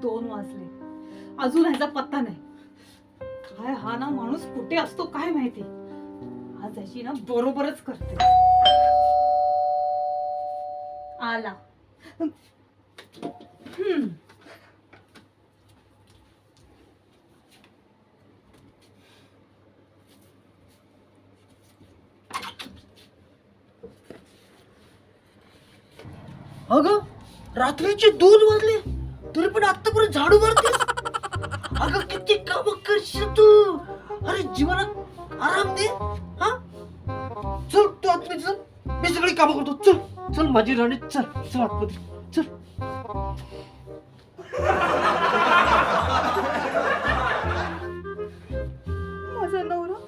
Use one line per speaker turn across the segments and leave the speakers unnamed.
2 वाजले, अजून ह्याचा पत्ता नाही. काय हा ना माणूस कुठे असतो काय माहिती. आज याची ना बरोबरच करते. आला.
अगं रात्रीचे 2 वाजले तरी पण आतापर्यंत झाडू मारतेस. अगं किती काम करशील तू. अरे जीवनात आराम दे. हा चल तू आतमध्ये चल, मी सगळी कामं करतो. चल चल माझी राणी, चल चल आतमध्ये चल.
माझा नवरा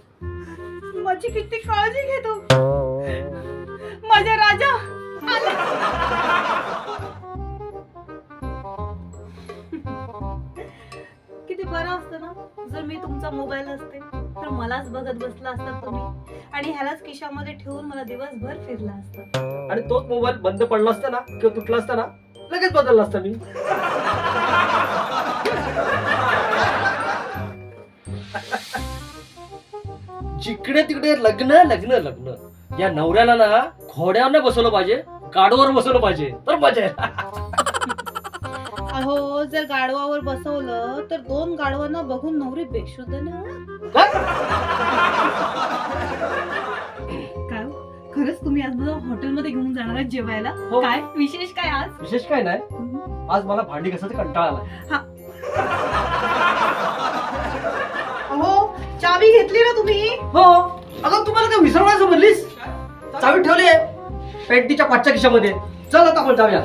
माझी किती काळजी घेतो. माझा राजा आला. किती बरं असतं ना जर मी तुमचा मोबाईल असते तर मलाच बघत बसला असता तुम्ही आणि ह्यालाच खिशामध्ये ठेवून मला दिवसभर फिरला असता.
आणि तोच मोबाईल बंद पडला असता ना किंवा तुटला असता ना, लगेच बदलला असता मी. जिकडे तिकडे लग्न लग्न लग्न. या नवऱ्याला ना घोड्यावर बसवलं पाहिजे, गाडोवर बसवलं पाहिजे तर मजा आहे.
अहो जर गाढवावर बसवलं तर 2 गाढवांना बघून नवरी बेशुद्ध नाही होणार.
काय?
काय हो? खरंच तुम्ही आज मला हॉटेलमध्ये घेऊन जाणार आहात जेवायला?
हो.
काय विशेष काय आज?
विशेष काय नाही, आज मला भांडी घासायचा कंटाळा आलाय.
अहो चावी घेतली ना तुम्ही?
हो. अगं तुम्हाला काय विसरणार समजलीस? चावी ठेवली आहे पेंटीच्या पाठच्या खिशामध्ये. चल आता आपण जाऊया.